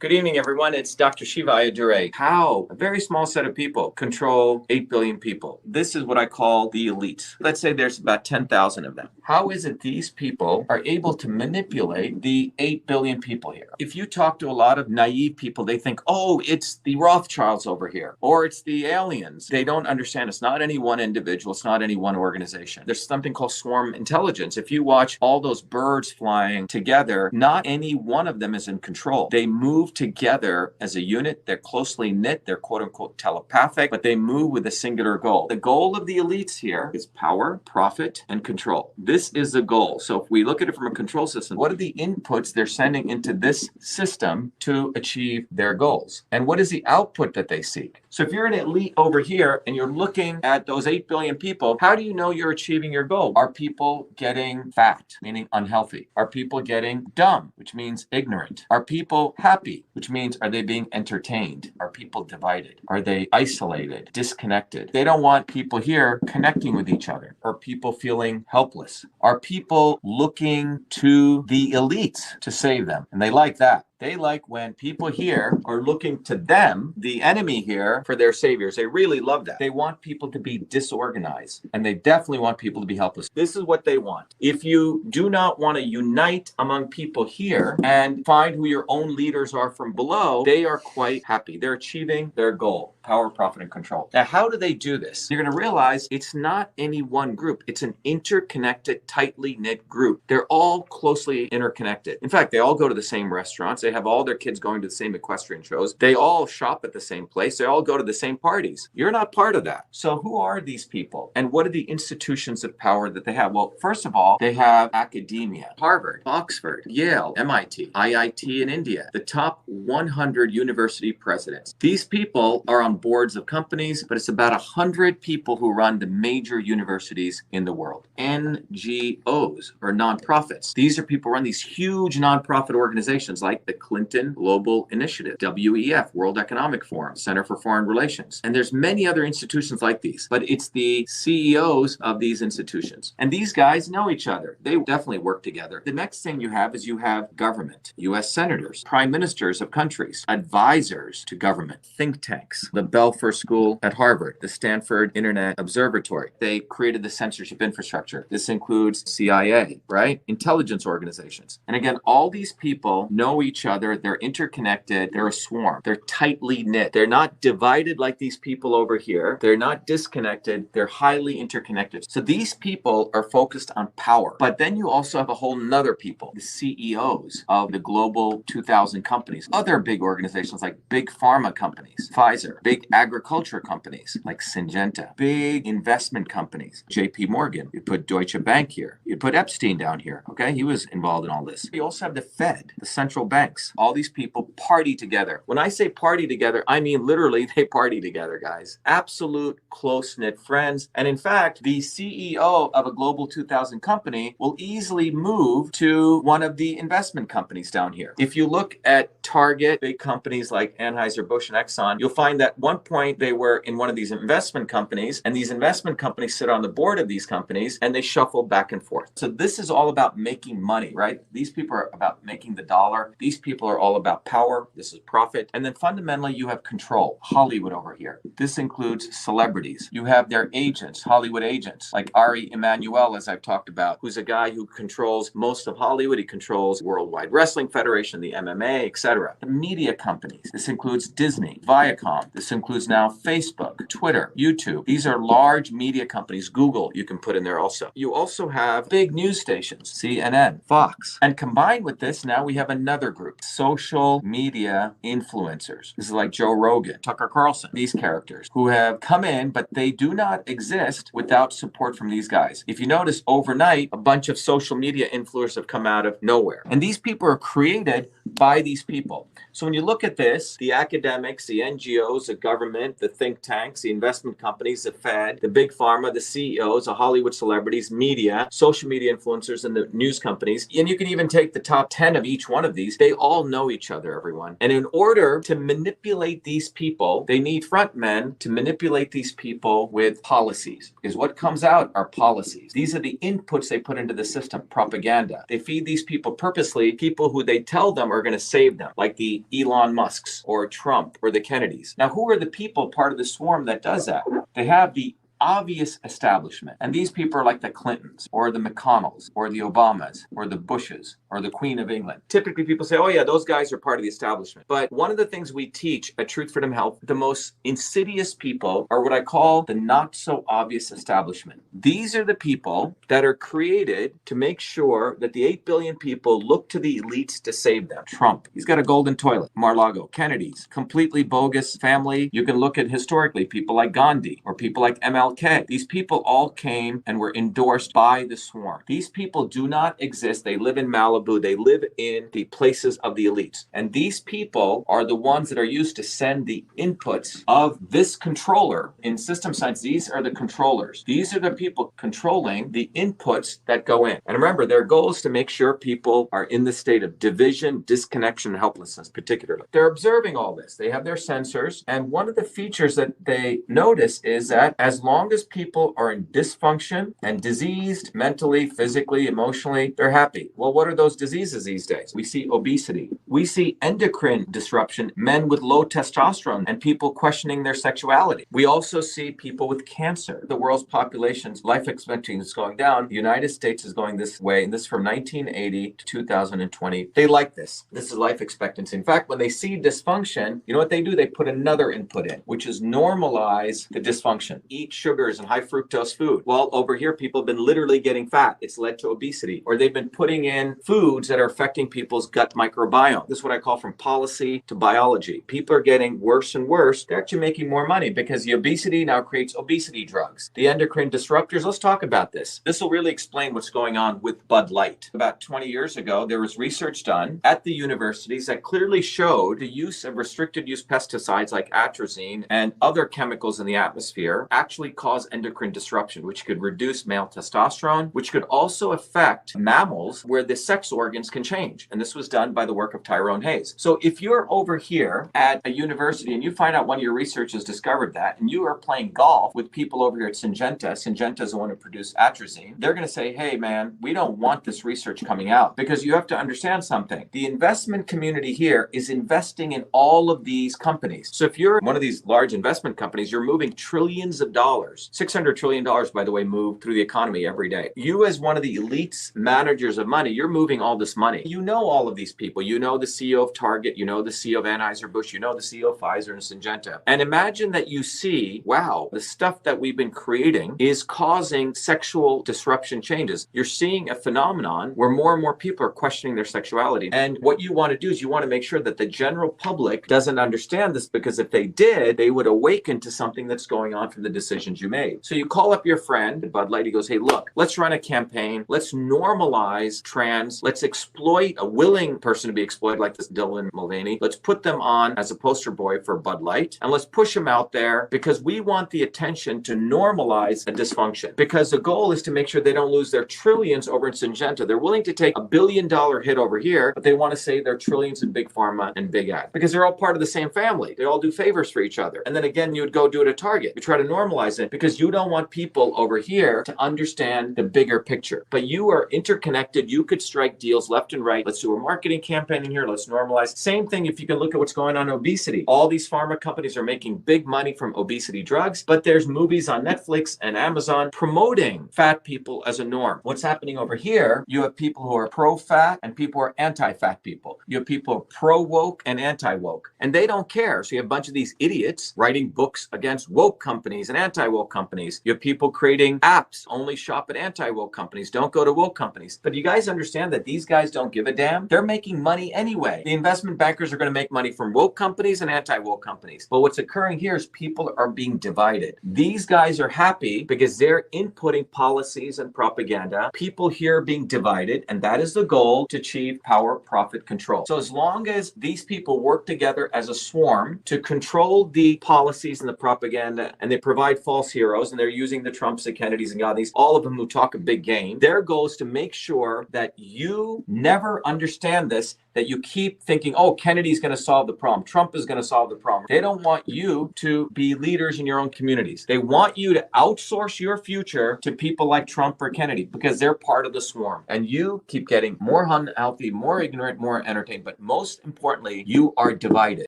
Good evening, everyone. It's Dr. Shiva Ayyadurai. How a very small set of people control 8 billion people. This is what I call the elites. Let's say there's about 10,000 of them. How is it these people are able to manipulate the 8 billion people here? If you talk to a lot of naive people, they think, oh, it's the Rothschilds over here, or it's the aliens. They don't understand. It's not any one individual. It's not any one organization. There's something called swarm intelligence. If you watch all those birds flying together, not any one of them is in control. They move together as a unit. They're closely knit. They're quote unquote telepathic, but they move with a singular goal. The goal of the elites here is power, profit, and control. This is the goal. So if we look at it from a control system, what are the inputs they're sending into this system to achieve their goals? And what is the output that they seek? So if you're an elite over here and you're looking at those 8 billion people, how do you know you're achieving your goal? Are people getting fat, meaning unhealthy? Are people getting dumb, which means ignorant? Are people happy, which means are they being entertained? Are people divided? Are they isolated, disconnected? They don't want people here connecting with each other. Are people feeling helpless? Are people looking to the elites to save them? And they like that. They like when people here are looking to them, the enemy here, for their saviors. They really love that. They want people to be disorganized, and they definitely want people to be helpless. This is what they want. If you do not want to unite among people here and find who your own leaders are from below, they are quite happy. They're achieving their goal. Power, profit, and control. Now, how do they do this? You're going to realize it's not any one group. It's an interconnected, tightly knit group. They're all closely interconnected. In fact, they all go to the same restaurants. They have all their kids going to the same equestrian shows. They all shop at the same place. They all go to the same parties. You're not part of that. So who are these people? And what are the institutions of power that they have? Well, first of all, they have academia. Harvard, Oxford, Yale, MIT, IIT in India, the top 100 university presidents. These people are on boards of companies, but it's about 100 people who run the major universities in the world. NGOs, or nonprofits. These are people who run these huge nonprofit organizations like the Clinton Global Initiative, WEF, World Economic Forum, Center for Foreign Relations. And there's many other institutions like these, but it's the CEOs of these institutions. And these guys know each other. They definitely work together. The next thing you have is you have government, US senators, prime ministers of countries, advisors to government, think tanks, the Belfer School at Harvard, the Stanford Internet Observatory. They created the censorship infrastructure. This includes CIA, right? Intelligence organizations. And again, all these people know each other. They're interconnected. They're a swarm. They're tightly knit. They're not divided like these people over here. They're not disconnected. They're highly interconnected. So these people are focused on power. But then you also have a whole nother people, the CEOs of the global 2000 companies, other big organizations like big pharma companies, Pfizer, big agriculture companies like Syngenta, big investment companies, JP Morgan. You put Deutsche Bank here. You put Epstein down here. Okay, he was involved in all this. You also have the Fed, the central banks. All these people party together. When I say party together, I mean literally they party together, guys. Absolute close-knit friends. And in fact, the CEO of a global 2000 company will easily move to one of the investment companies down here. If you look at Target, big companies like Anheuser-Busch and Exxon, you'll find that at one point they were in one of these investment companies, and these investment companies sit on the board of these companies, and they shuffle back and forth. So this is all about making money, right? These people are about making the dollar. These people are all about power. This is profit. And then fundamentally, you have control. Hollywood over here. This includes celebrities. You have their agents, Hollywood agents, like Ari Emanuel, as I've talked about, who's a guy who controls most of Hollywood. He controls Worldwide Wrestling Federation, the MMA, etc. The media companies. This includes Disney, Viacom. This includes now Facebook, Twitter, YouTube. These are large media companies. Google, you can put in there also. You also have big news stations, CNN, Fox. And combined with this, now we have another group, social media influencers. This is like Joe Rogan, Tucker Carlson, these characters who have come in, but they do not exist without support from these guys. If you notice, overnight, a bunch of social media influencers have come out of nowhere. And these people are created by these people. So when you look at this, the academics, the NGOs, the government, the think tanks, the investment companies, the Fed, the big pharma, the CEOs, the Hollywood celebrities, media, social media influencers, and the news companies, and you can even take the top 10 of each one of these, they all know each other, everyone. And in order to manipulate these people, they need front men to manipulate these people with policies. Because what comes out are policies. These are the inputs they put into the system, propaganda. They feed these people purposely, people who they tell them are are going to save them, like the Elon Musks or Trump or the Kennedys. Now, who are the people part of the swarm that does that? They have the obvious establishment. And these people are like the Clintons or the McConnells or the Obamas or the Bushes or the Queen of England. Typically people say, oh yeah, those guys are part of the establishment. But one of the things we teach at Truth Freedom Health, the most insidious people are what I call the not so obvious establishment. These are the people that are created to make sure that the 8 billion people look to the elites to save them. Trump, he's got a golden toilet. Mar-a-Lago, Kennedy's, completely bogus family. You can look at historically people like Gandhi or people like MLK. These people all came and were endorsed by the swarm. These people do not exist. They live in Malibu. They live in the places of the elites. And these people are the ones that are used to send the inputs of this controller. In system science, these are the controllers. These are the people controlling the inputs that go in. And remember, their goal is to make sure people are in the state of division, disconnection, and helplessness, particularly. They're observing all this. They have their sensors. And one of the features that they notice is that as long as people are in dysfunction and diseased mentally, physically, emotionally, they're happy. Well, what are those diseases these days? We see obesity. We see endocrine disruption, men with low testosterone and people questioning their sexuality. We also see people with cancer. The world's population's life expectancy is going down. The United States is going this way, and this from 1980 to 2020. They like this. This is life expectancy. In fact, when they see dysfunction, you know what they do? They put another input in, which is normalize the dysfunction. Eat sugars and high fructose food. Well, over here, people have been literally getting fat. It's led to obesity. Or they've been putting in foods that are affecting people's gut microbiome. This is what I call from policy to biology. People are getting worse and worse. They're actually making more money because the obesity now creates obesity drugs. The endocrine disruptors, let's talk about this. This will really explain what's going on with Bud Light. About 20 years ago, there was research done at the universities that clearly showed the use of restricted use pesticides like atrazine and other chemicals in the atmosphere actually cause endocrine disruption, which could reduce male testosterone, which could also affect mammals where the sex organs can change. And this was done by the work of Tyrone Hayes. So if you're over here at a university and you find out one of your researchers discovered that, and you are playing golf with people over here at Syngenta is the one who produced atrazine, they're going to say, hey man, we don't want this research coming out, because you have to understand something. The investment community here is investing in all of these companies. So if you're one of these large investment companies, you're moving trillions of dollars. $600 trillion, by the way, move through the economy every day. You as one of the elites managers of money, you're moving all this money. You know all of these people. You know the CEO of Target, you know the CEO of Anheuser-Busch, you know the CEO of Pfizer and Syngenta. And imagine that you see, wow, the stuff that we've been creating is causing sexual disruption changes. You're seeing a phenomenon where more and more people are questioning their sexuality. And what you want to do is you want to make sure that the general public doesn't understand this, because if they did, they would awaken to something that's going on from the decisions you made. So you call up your friend, Bud Light, he goes, hey, look, let's run a campaign. Let's normalize trans. Let's exploit a willing person to be exploited like this Dylan Mulvaney. Let's put them on as a poster boy for Bud Light, and let's push them out there because we want the attention to normalize a dysfunction, because the goal is to make sure they don't lose their trillions over in Syngenta. They're willing to take $1 billion hit over here, but they want to save their trillions in big pharma and big ag, because they're all part of the same family. They all do favors for each other. And then again, you would go do it at Target. You try to normalize it because you don't want people over here to understand the bigger picture. But you are interconnected. You could strike deals left and right. Let's do a marketing campaign in here. Let's normalize. Same thing if you can look at what's going on in obesity. All these pharma companies are making big money from obesity drugs, but there's movies on Netflix and Amazon promoting fat people as a norm. What's happening over here, you have people who are pro-fat and people who are anti-fat people. You have people who are pro-woke and anti-woke, and they don't care. So you have a bunch of these idiots writing books against woke companies and anti-woke companies. You have people creating apps, only shop at anti-woke companies, don't go to woke companies. But you guys understand that these guys don't give a damn? They're making money anyway. The investment bankers are going to make money from woke companies and anti-woke companies. But what's occurring here is people are being divided. These guys are happy because they're inputting policies and propaganda. People here are being divided, and that is the goal, to achieve power, profit, control. So as long as these people work together as a swarm to control the policies and the propaganda, and they provide false false heroes, and they're using the Trumps, the Kennedys, and Gandhis, all of them who talk a big game. Their goal is to make sure that you never understand this, that you keep thinking, oh, Kennedy's going to solve the problem. Trump is going to solve the problem. They don't want you to be leaders in your own communities. They want you to outsource your future to people like Trump or Kennedy because they're part of the swarm. And you keep getting more unhealthy, more ignorant, more entertained. But most importantly, you are divided.